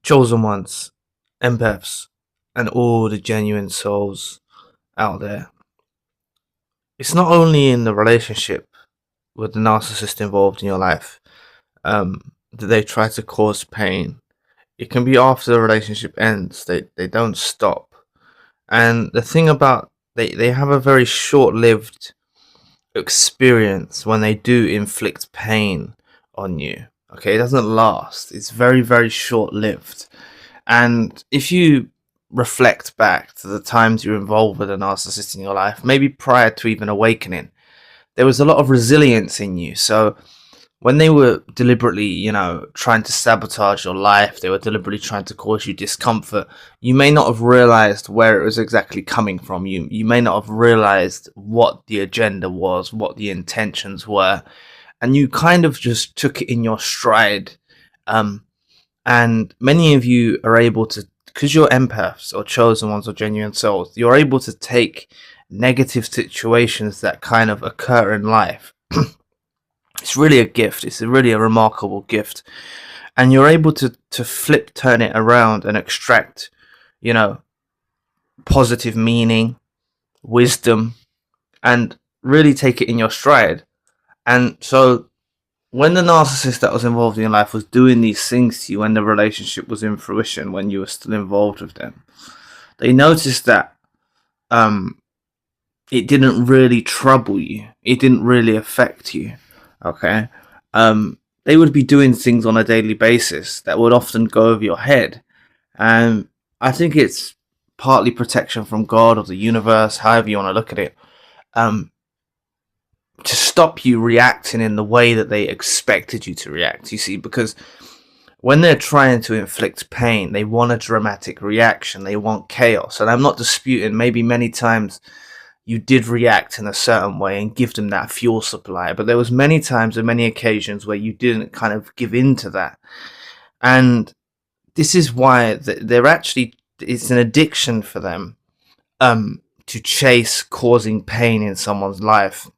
chosen ones, empaths, and all the genuine souls out there. It's not only in the relationship with the narcissist involved in your life that they try to cause pain. It can be after the relationship ends. They don't stop. And the thing about they have a very short-lived experience when they do inflict pain on you. Okay, it doesn't last. It's very, very short-lived. And if you reflect back to the times you're involved with a narcissist in your life, maybe prior to even awakening, there was a lot of resilience in you. So when they were deliberately, trying to sabotage your life, they were deliberately trying to cause you discomfort, you may not have realized where it was exactly coming from. You may not have realized what the agenda was, what the intentions were, and you kind of just took it in your stride. And many of you are able to, because you're empaths or chosen ones or genuine souls, you're able to take negative situations that kind of occur in life. It's really a gift. It's really a remarkable gift. And you're able to turn it around and extract, positive meaning, wisdom, and really take it in your stride. And so when the narcissist that was involved in your life was doing these things to you, when the relationship was in fruition, when you were still involved with them, they noticed that it didn't really trouble you. It didn't really affect you. Okay. They would be doing things on a daily basis that would often go over your head. And I think it's partly protection from God or the universe, however you want to look at it, to stop you reacting in the way that they expected you to react. You see, because when they're trying to inflict pain, they want a dramatic reaction. They want chaos. And I'm not disputing, maybe many times you did react in a certain way and give them that fuel supply, but there was many times and many occasions where you didn't kind of give in to that. And this is why they're actually, it's an addiction for them to chase causing pain in someone's life.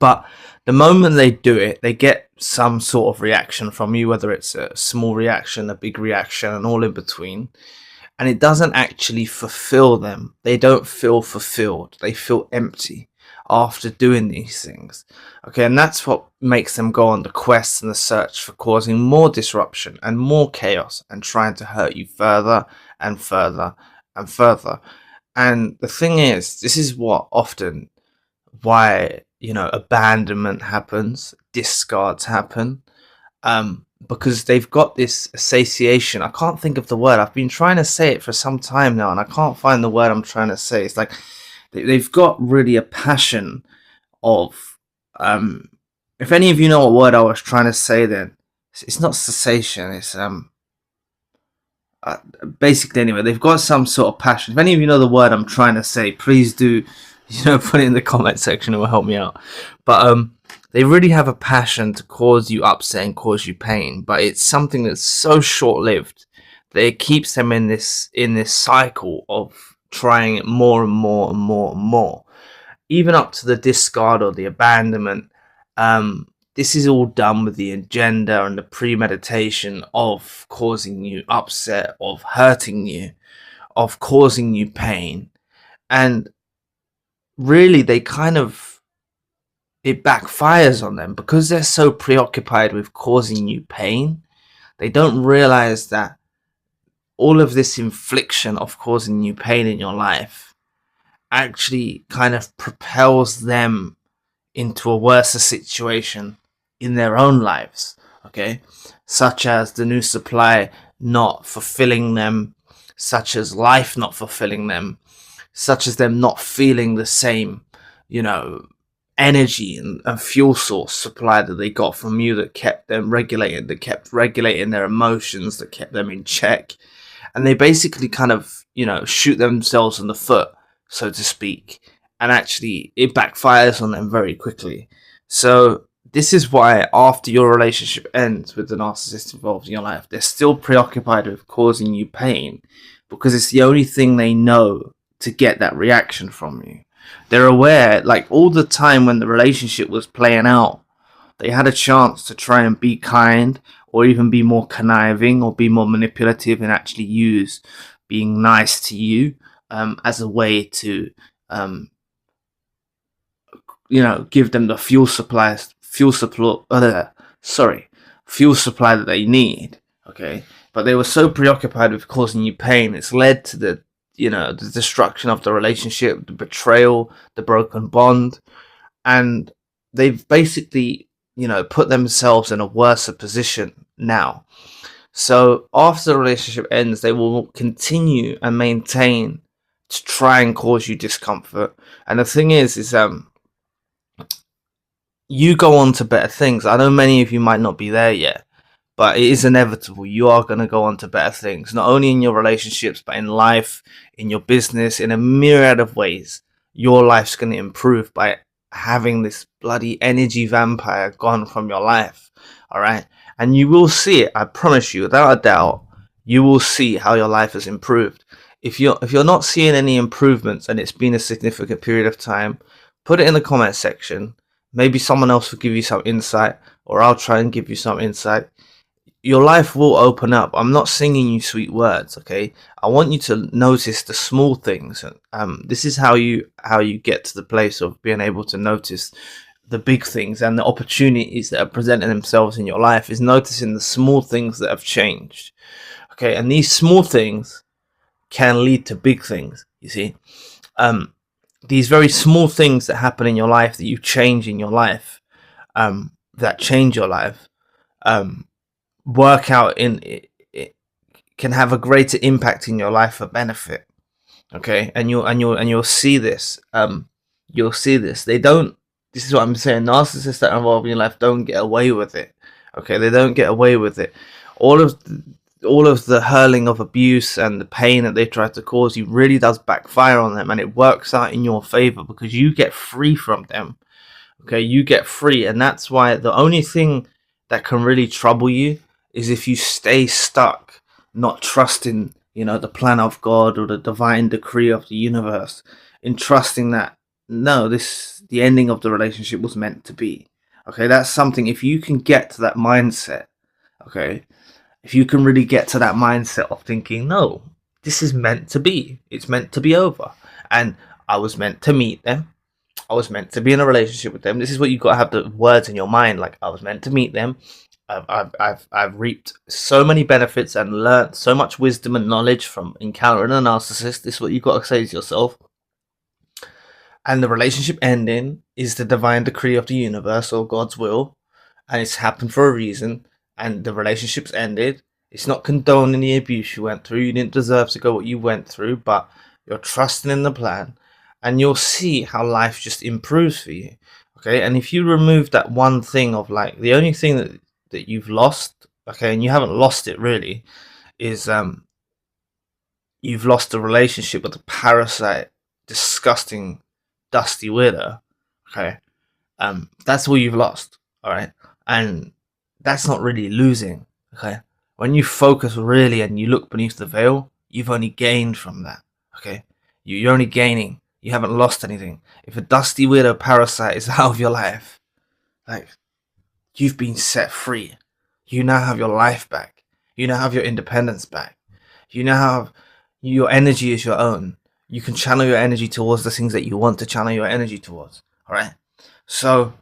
But the moment they do it, they get some sort of reaction from you, whether it's a small reaction, a big reaction, and all in between. And it doesn't actually fulfill them. They don't feel fulfilled. They feel empty after doing these things. Okay, and that's what makes them go on the quest and the search for causing more disruption and more chaos and trying to hurt you further and further and further. And the thing is, this is what often why, abandonment happens, discards happen. Because they've got this satiation. I can't think of the word. I've been trying to say it for some time now, and I can't find the word I'm trying to say. It's like they've got really a passion of, if any of you know what word I was trying to say, then it's not cessation. It's basically, anyway, they've got some sort of passion. If any of you know the word I'm trying to say, please do, put it in the comment section. It will help me out. But they really have a passion to cause you upset and cause you pain, but it's something that's so short-lived that it keeps them in this cycle of trying it more and more and more and more, even up to the discard or the abandonment. This is all done with the agenda and the premeditation of causing you upset, of hurting you, of causing you pain. And really, they kind of, it backfires on them because they're so preoccupied with causing you pain. They don't realize that all of this infliction of causing you pain in your life actually kind of propels them into a worse situation in their own lives. Okay, such as the new supply not fulfilling them, such as life not fulfilling them, such as them not feeling the same, energy and fuel source supply that they got from you, that kept them regulated, that kept regulating their emotions, that kept them in check. And they basically kind of, shoot themselves in the foot, so to speak. And actually, it backfires on them very quickly. So this is why after your relationship ends with the narcissist involved in your life, they're still preoccupied with causing you pain because it's the only thing they know to get that reaction from you. They're aware, like all the time when the relationship was playing out, they had a chance to try and be kind or even be more conniving or be more manipulative and actually use being nice to you as a way to um, give them the fuel supply that they need. Okay, but they were so preoccupied with causing you pain, it's led to the destruction of the relationship, the betrayal, the broken bond, and they've basically put themselves in a worse position now. So after the relationship ends, they will continue and maintain to try and cause you discomfort. And the thing is you go on to better things. I know many of you might not be there yet, but it is inevitable. You are going to go on to better things, not only in your relationships, but in life, in your business, in a myriad of ways. Your life's going to improve by having this bloody energy vampire gone from your life. All right. And you will see it. I promise you, without a doubt, you will see how your life has improved. If you're not seeing any improvements and it's been a significant period of time, put it in the comment section. Maybe someone else will give you some insight, or I'll try and give you some insight. Your life will open up. I'm not singing you sweet words, okay? I want you to notice the small things. This is how you get to the place of being able to notice the big things and the opportunities that are presenting themselves in your life, is noticing the small things that have changed. Okay, and these small things can lead to big things, you see. These very small things that happen in your life, that you change in your life, that change your life, work out in it can have a greater impact in your life for benefit. Okay, and you'll see this. You'll see this. This is what I'm saying. Narcissists that are involved in your life don't get away with it. Okay, they don't get away with it. All of the hurling of abuse and the pain that they try to cause you really does backfire on them, and it works out in your favor because you get free from them. Okay, you get free, and that's why the only thing that can really trouble you is if you stay stuck, not trusting, the plan of God or the divine decree of the universe, in trusting that the ending of the relationship was meant to be. Okay, that's something. If you can get to that mindset, okay, if you can really get to that mindset of thinking, no, this is meant to be. It's meant to be over, and I was meant to meet them. I was meant to be in a relationship with them. This is what you've got to have the words in your mind. Like, I was meant to meet them. I've reaped so many benefits and learnt so much wisdom and knowledge from encountering a narcissist. This is what you've got to say to yourself. And the relationship ending is the divine decree of the universe or God's will, and it's happened for a reason. And the relationship's ended. It's not condoning the abuse you went through. You didn't deserve to go what you went through, but you're trusting in the plan, and you'll see how life just improves for you. Okay, and if you remove that one thing of, like, the only thing that you've lost, okay, and you haven't lost it really, is you've lost the relationship with the parasite, disgusting, dusty weirdo. Okay, that's all you've lost. All right, and that's not really losing. Okay, when you focus really and you look beneath the veil, you've only gained from that. Okay, you're only gaining. You haven't lost anything. If a dusty weirdo parasite is out of your life, like, you've been set free. You now have your life back. You now have your independence back. You now have your energy is your own. You can channel your energy towards the things that you want to channel your energy towards. All right. So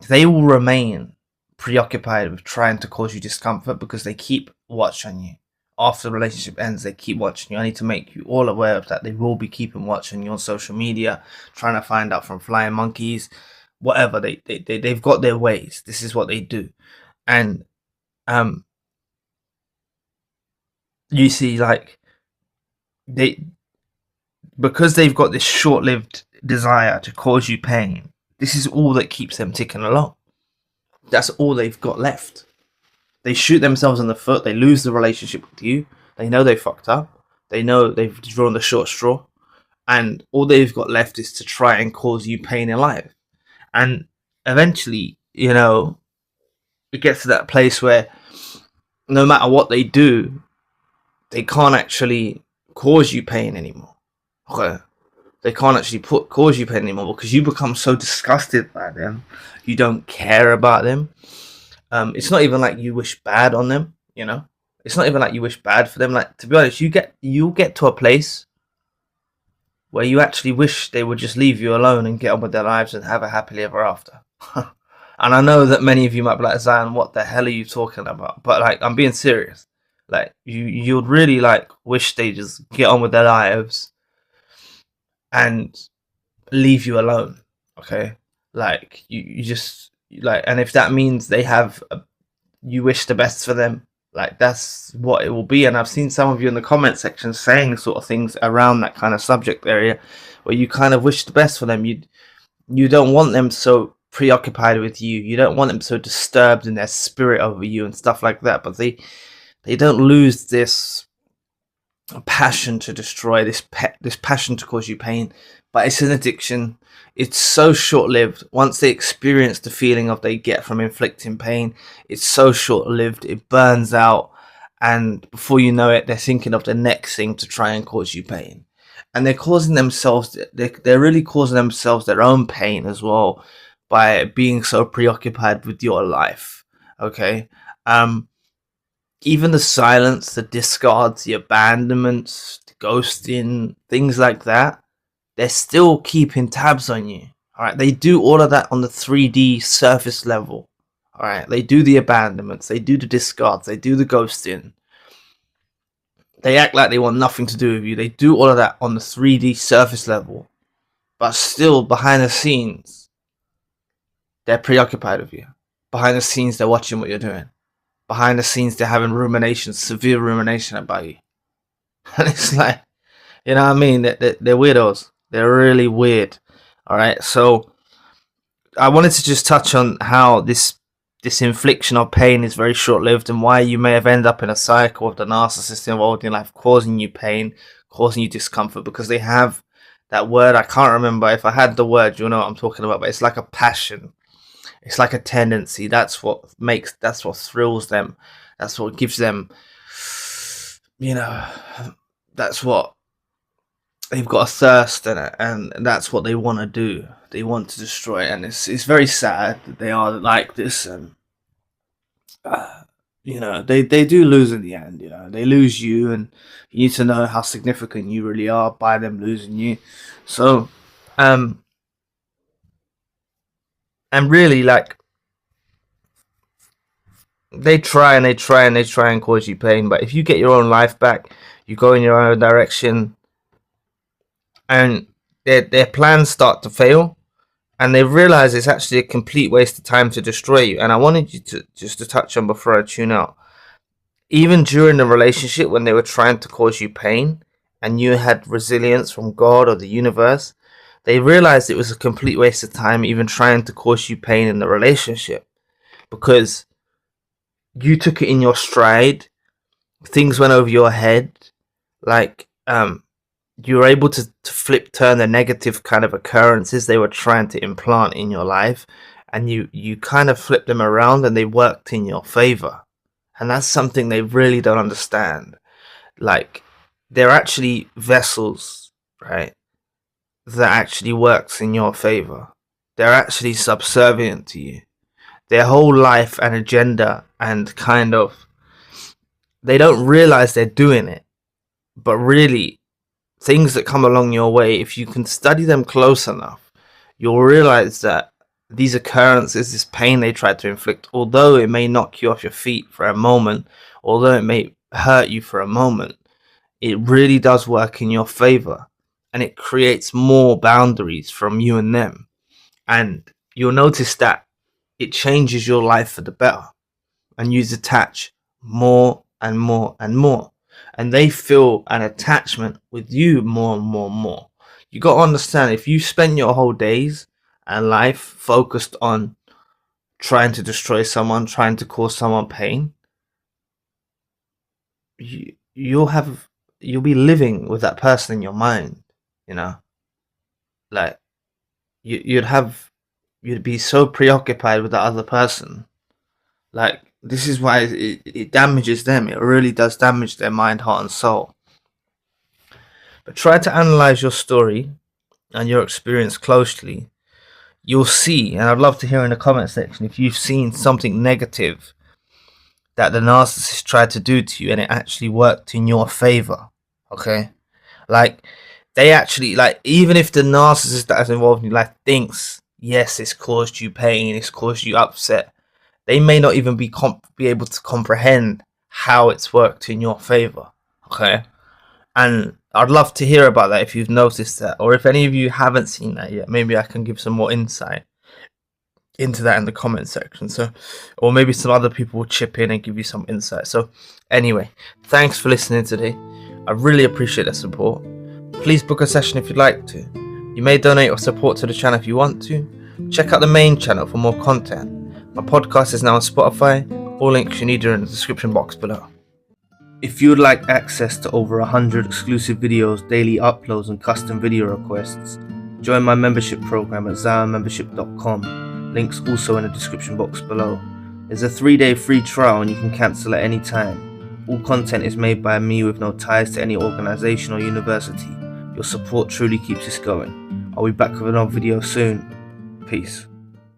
they will remain preoccupied with trying to cause you discomfort because they keep watching you. After the relationship ends, they keep watching you. I need to make you all aware of that. They will be keeping watching you on social media, trying to find out from flying monkeys, whatever. They've got their ways. This is what they do. And you see, like, because they've got this short-lived desire to cause you pain, this is all that keeps them ticking along. That's all they've got left. They shoot themselves in the foot. They lose the relationship with you. They know they fucked up. They know they've drawn the short straw, and all they've got left is to try and cause you pain in life. And eventually, it gets to that place where no matter what they do, they can't actually cause you pain anymore. Okay? They can't actually cause you pain anymore because you become so disgusted by them. You don't care about them. It's not even like you wish bad on them, you know. It's not even like you wish bad for them. Like, to be honest, you'll get to a place where you actually wish they would just leave you alone and get on with their lives and have a happily ever after. And I know that many of you might be like, Zion, what the hell are you talking about? But like, I'm being serious. Like, you'd really like wish they just get on with their lives and leave you alone. Okay, like you just like, and if that means you wish the best for them, like that's what it will be. And I've seen some of you in the comment section saying sort of things around that kind of subject area, where you kind of wish the best for them. You don't want them so preoccupied with you. You don't want them so disturbed in their spirit over you and stuff like that. But they don't lose this passion to destroy, this passion to cause you pain. But it's an addiction. It's so short-lived. Once they experience the feeling of they get from inflicting pain, it's so short-lived. It burns out, and before you know it, they're thinking of the next thing to try and cause you pain. And they're causing themselves, they're really causing themselves their own pain as well by being so preoccupied with your life. Okay, even the silence, the discards, the abandonments, the ghosting, things like that, they're still keeping tabs on you. All right, they do all of that on the 3D surface level. All right, they do the abandonments, they do the discards, they do the ghosting. They act like they want nothing to do with you. They do all of that on the 3D surface level, but still behind the scenes, they're preoccupied with you. Behind the scenes, they're watching what you're doing. Behind the scenes, they're having rumination, severe rumination about you. And it's like, you know what I mean? They're weirdos. They're really weird. All right. So I wanted to just touch on how this infliction of pain is very short-lived, and why you may have ended up in a cycle of the narcissist involved in your life, causing you pain, causing you discomfort, because they have that word. I can't remember. If I had the word, you'll know what I'm talking about. But it's like a passion. It's like a tendency. That's what thrills them. That's what gives them, you know, that's what they've got, a thirst in it, and that's what they want to do. They want to destroy it, and it's very sad that they are like this. And you know, they do lose in the end. You know, they lose you, and you need to know how significant you really are by them losing you. So, and really, like, they try and they try and they try and cause you pain. But if you get your own life back, you go in your own direction, and their plans start to fail, and they realize it's actually a complete waste of time to destroy you. And I wanted you to just to touch on, before I tune out, even during the relationship, when they were trying to cause you pain and you had resilience from God or the universe, they realized it was a complete waste of time even trying to cause you pain in the relationship, because you took it in your stride. Things went over your head. Like, you were able to turn the negative kind of occurrences they were trying to implant in your life, and you kind of flipped them around, and they worked in your favor. And that's something they really don't understand. Like, they're actually vessels, right, that actually works in your favor. They're actually subservient to you. Their whole life and agenda, and kind of, they don't realize they're doing it, but really, things that come along your way, if you can study them close enough, you'll realize that these occurrences, this pain they try to inflict, although it may knock you off your feet for a moment, although it may hurt you for a moment, it really does work in your favor, and it creates more boundaries from you and them. And you'll notice that it changes your life for the better, and you detach more and more and more, and they feel an attachment with you more and more and more. You got to understand, if you spend your whole days and life focused on trying to destroy someone, trying to cause someone pain, you'll be living with that person in your mind. You know, like, you'd be so preoccupied with that other person. Like, this is why it damages them. It really does damage their mind, heart, and soul. But try to analyze your story and your experience closely. you'll see, and I'd love to hear in the comment section if you've seen something negative that the narcissist tried to do to you and it actually worked in your favor. Okay, like they actually, like, even if the narcissist that is involved in your life thinks, yes, it's caused you pain, it's caused you upset, they may not even be able to comprehend how it's worked in your favor. Okay, and I'd love to hear about that if you've noticed that, or if any of you haven't seen that yet, maybe I can give some more insight into that in the comment section. So, or maybe some other people will chip in and give you some insight. So anyway, thanks for listening today. I really appreciate the support. Please book a session if you'd like to. You may donate or support to the channel if you want to. Check out the main channel for more content. My podcast is now on Spotify. All links you need are in the description box below. If you would like access to over 100 exclusive videos, daily uploads and custom video requests, join my membership program at ZayaMembership.com. Links also in the description box below. There's a 3-day free trial and you can cancel at any time. All content is made by me with no ties to any organisation or university. Your support truly keeps us going. I'll be back with another video soon. Peace.